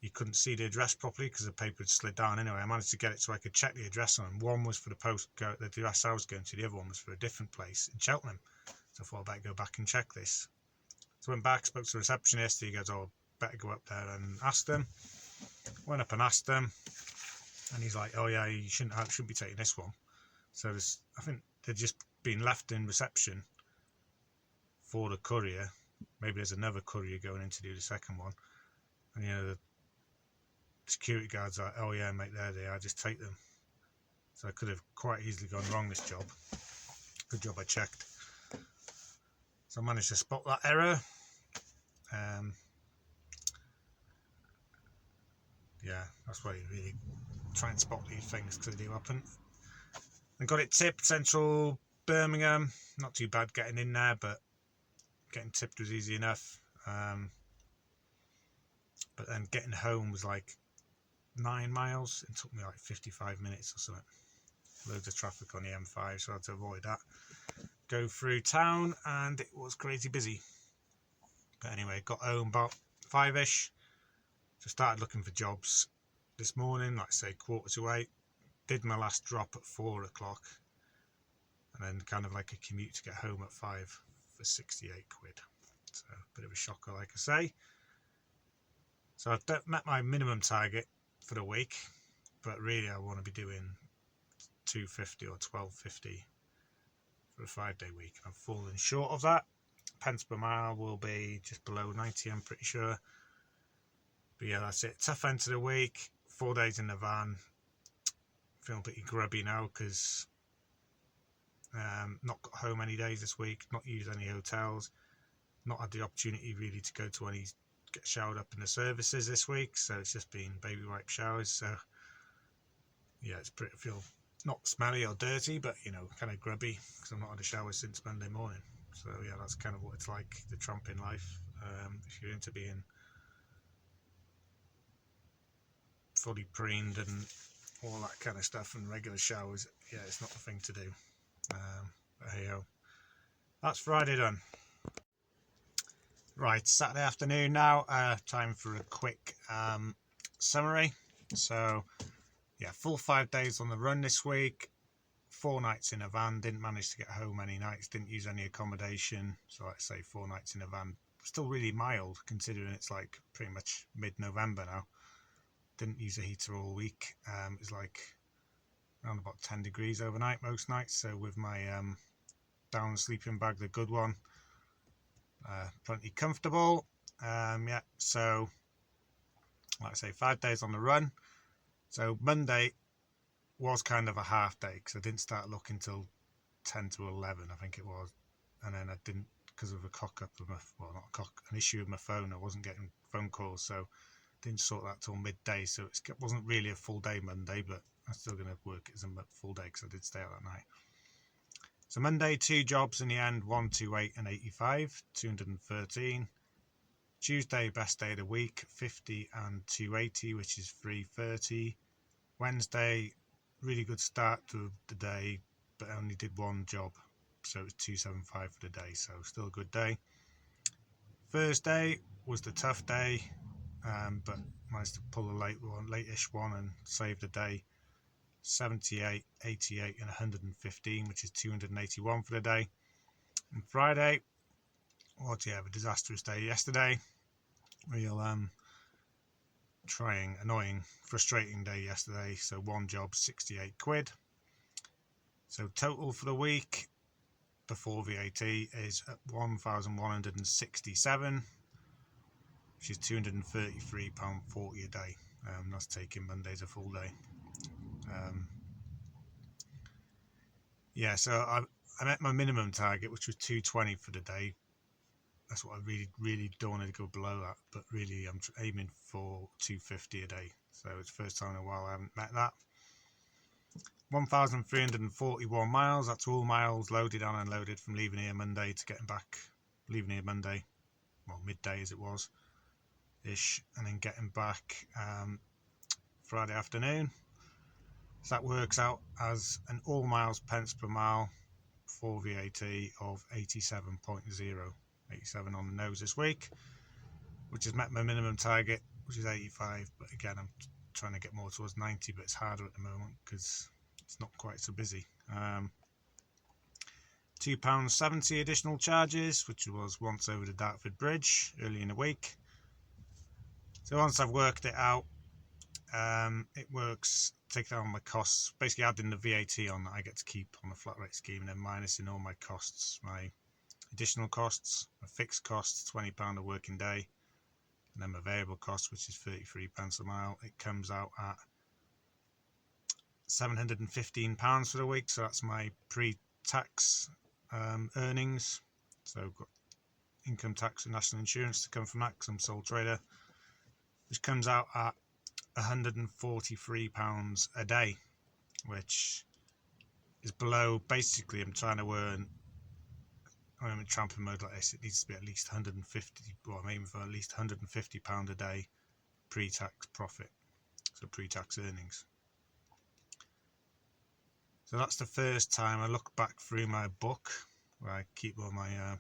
Speaker 1: you couldn't see the address properly because the paper had slid down. Anyway, I managed to get it so I could check the address on them. One was for the address I was going to, the other one was for a different place in Cheltenham. So I thought I'd better go back and check this. So I went back, spoke to the receptionist. He goes, "Oh, better go up there and ask them." Went up and asked them, and he's like, "Oh yeah, you shouldn't be taking this one." So I think they'd just been left in reception for the courier. Maybe there's another courier going in to do the second one, and the security guard's like, "Oh yeah, mate, there they are, just take them." So I could have quite easily gone wrong this job. Good job I checked. So I managed to spot that error. Yeah, that's why you really try and spot these things, because they do happen. And got it tipped, central Birmingham. Not too bad getting in there, but getting tipped was easy enough. But then getting home was like 9 miles. It took me like 55 minutes or something. Loads of traffic on the M5, so I had to avoid that. Go through town, and it was crazy busy. But anyway, got home about 5ish. So started looking for jobs this morning, like say 7:45. Did my last drop at 4 o'clock, and then kind of like a commute to get home at 5 for 68 quid. So a bit of a shocker, like I say. So I've met my minimum target for the week, but really I want to be doing 250 or 1250 for a 5-day week. I've fallen short of that. Pence per mile will be just below 90, I'm pretty sure. But yeah, that's it. Tough end to the week. 4 days in the van. Feeling pretty grubby now because not got home any days this week. Not used any hotels. Not had the opportunity really to go to any, get showered up in the services this week. So it's just been baby wipe showers. So yeah, it's pretty, feel not smelly or dirty, but kind of grubby because I've not had a shower since Monday morning. So yeah, that's kind of what it's like, the tramping life. If you're into being fully preened and all that kind of stuff and regular showers, yeah, it's not the thing to do. But hey ho, that's Friday done. Right, Saturday afternoon now. Time for a quick summary. So, yeah, full 5 days on the run this week. 4 nights in a van. Didn't manage to get home any nights. Didn't use any accommodation. So, let's say 4 nights in a van. Still really mild considering it's like pretty much mid-November now. Didn't use a heater all week. It's like around about 10 degrees overnight most nights. So, with my down sleeping bag, the good one, plenty comfortable. Yeah, so like I say, 5 days on the run. So Monday was kind of a half day because I didn't start looking till 10 to 11, I think it was. And then I didn't, because of a cock up of my, well, not a cock, an issue with my phone. I wasn't getting phone calls, so didn't sort that till midday. So it wasn't really a full day Monday, but I'm still going to work it as a full day because I did stay out that night. So Monday, 2 jobs in the end, 128 and 85, 213. Tuesday, best day of the week, 50 and 280, which is 330. Wednesday, really good start to the day, but only did 1 job, so it was 275 for the day, so still a good day. Thursday was the tough day, but managed to pull a late-ish one and save the day. 78, 88 and 115, which is 281 for the day. And Friday, a disastrous day yesterday. Real annoying, frustrating day yesterday. So 1 job, 68 quid. So total for the week before VAT is at 1,167, which is £233.40 a day. That's taking Monday a full day. Yeah, so I met my minimum target, which was 220 for the day. That's what I really don't want to go below that, but really I'm aiming for 250 a day. So it's the first time in a while I haven't met that. 1,341 miles. That's all miles loaded and unloaded from leaving here Monday to getting back. Leaving here Monday, well, midday as it was ish, and then getting back Friday afternoon. So that works out as an all miles pence per mile for VAT of 87.0. 87 on the nose this week, which has met my minimum target, which is 85. But again, I'm trying to get more towards 90, but it's harder at the moment because it's not quite so busy. £2.70 additional charges, which was once over the Dartford Bridge early in the week. So once I've worked it out, it works, take down my costs, basically adding the VAT on that I get to keep on the flat rate scheme, and then minusing all my costs, my additional costs, my fixed costs, £20 a working day, and then my variable cost, which is £33 a mile. It comes out at £715 for the week, so that's my pre-tax earnings. So I've got income tax and national insurance to come from that because I'm sole trader, which comes out at £143 a day, which is below. Basically, I'm trying to earn, when I'm in tramping mode like this, it needs to be at least 150, well, I'm aiming for at least £150 a day pre-tax profit, so pre-tax earnings. So that's the first time I look back through my book where I keep all my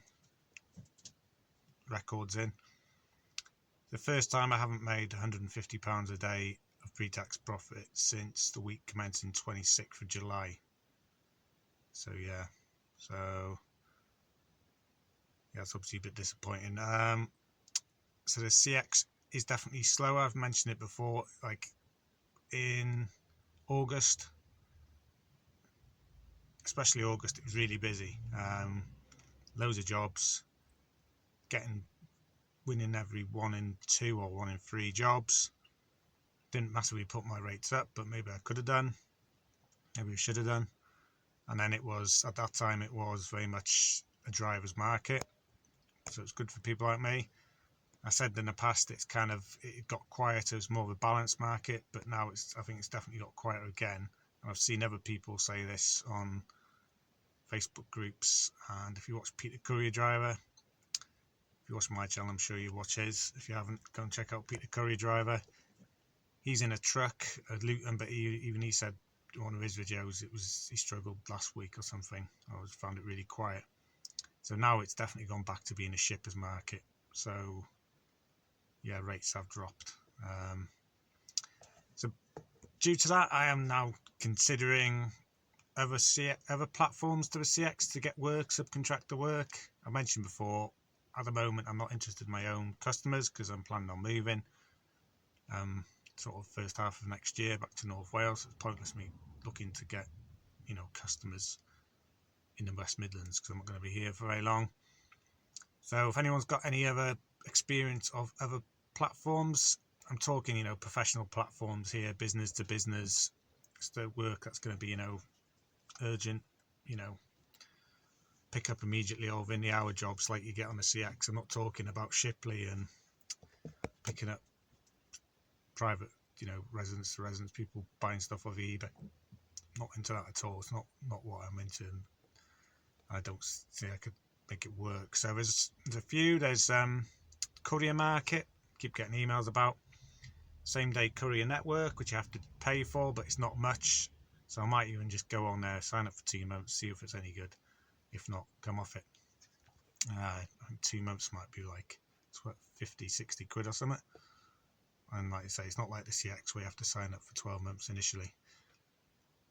Speaker 1: records in. The first time I haven't made £150 a day of pre-tax profit since the week commencing 26th of July. So yeah, it's obviously a bit disappointing. So the CX is definitely slower. I've mentioned it before, like in August, especially August, it was really busy. Loads of jobs, winning every 1 in 2 or 1 in 3 jobs. Didn't massively put my rates up, but maybe I could have done, maybe I should have done. And then it was, at that time, it was very much a driver's market, so it's good for people like me. I said in the past it got quieter, it's more of a balanced market, but now I think it's definitely got quieter again. And I've seen other people say this on Facebook groups, and if you watch Peter Courier Driver, if you watch my channel, I'm sure you watch his. If you haven't, go and check out Peter Courier Driver. He's in a truck at Luton, but he said in one of his videos he struggled last week or something. I found it really quiet. So now it's definitely gone back to being a shippers market so yeah, rates have dropped. So due to that, I am now considering other platforms to the CX to get work, subcontractor work. I mentioned before, at the moment I'm not interested in my own customers because I'm planning on moving sort of first half of next year back to North Wales. It's pointless me looking to get customers in the West Midlands because I'm not going to be here for very long. So if anyone's got any other experience of other platforms, I'm talking professional platforms here, business to business, it's the work that's going to be urgent, pick up immediately or within the hour jobs like you get on the CX. I'm not talking about Shipley and picking up private residence to residence, people buying stuff off eBay. Not into that at all. It's not what I'm into, and I don't think I could make it work. So there's a few. There's courier market, keep getting emails about. Same day courier network, which you have to pay for, but it's not much, so I might even just go on there, sign up for 2 months, see if it's any good. If not, come off it. I think 2 months might be like, it's what, 50-60 quid or something. And like I say, it's not like the CX where you have to sign up for 12 months initially.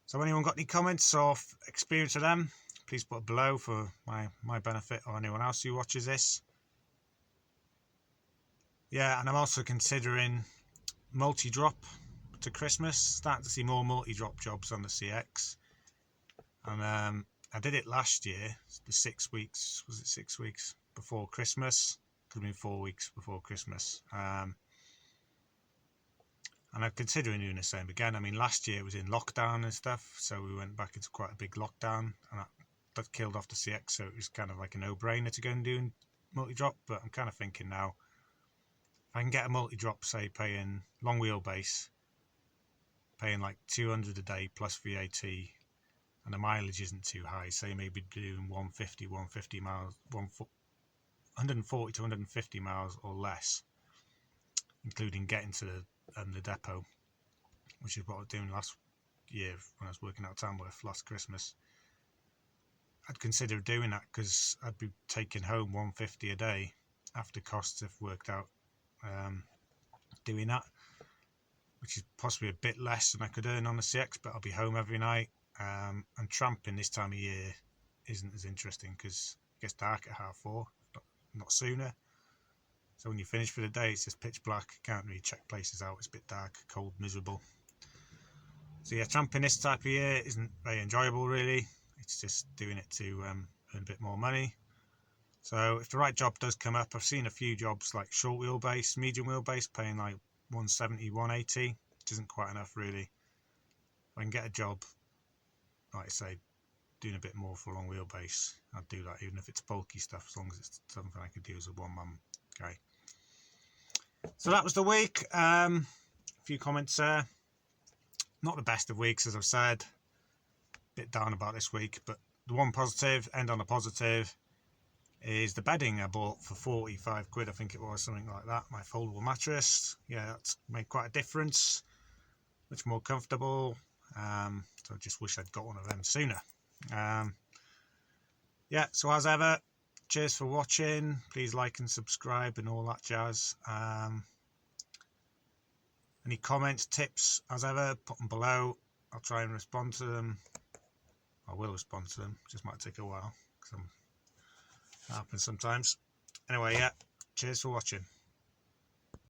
Speaker 1: So anyone got any comments or experience of them, please put it below for my benefit or anyone else who watches this. Yeah, and I'm also considering multi-drop to Christmas. Starting to see more multi-drop jobs on the CX. And I did it last year, the 6 weeks, was it 6 weeks before Christmas? Could have been 4 weeks before Christmas. And I'm considering doing the same again. I mean, last year it was in lockdown and stuff, so we went back into quite a big lockdown, and that killed off the CX, so it was kind of like a no-brainer to go and do multi-drop. But I'm kind of thinking now, if I can get a multi-drop, say, paying long wheelbase, paying like 200 a day plus VAT, and the mileage isn't too high, say maybe doing 140 to 150 miles or less, including getting to the depot, which is what I was doing last year when I was working out Tamworth last Christmas. I'd consider doing that because I'd be taking home 150 a day after costs have worked out, doing that, which is possibly a bit less than I could earn on the CX, but I'll be home every night. And tramping this time of year isn't as interesting because it gets dark at 4:30, not sooner. So when you finish for the day, it's just pitch black. Can't really check places out. It's a bit dark, cold, miserable. So yeah, tramping this type of year isn't very enjoyable really. It's just doing it to earn a bit more money. So if the right job does come up, I've seen a few jobs like short wheelbase, medium wheelbase, paying like 170, 180, which isn't quite enough really. If I can get a job, like I say, doing a bit more for long wheelbase, I'd do that, even if it's bulky stuff, as long as it's something I could do as a one-man guy. So that was the week. A few comments there. Not the best of weeks, as I've said. Bit down about this week, but the one positive, end on a positive, is the bedding I bought for 45 quid, I think it was, something like that. My foldable mattress. Yeah, that's made quite a difference. Much more comfortable. So I just wish I'd got one of them sooner. Yeah, so as ever, cheers for watching. Please like and subscribe and all that jazz. Any comments, tips, as ever, put them below. I'll try and respond to them. I will respond to them. Just might take a while because that happens sometimes. Anyway, yeah, cheers for watching.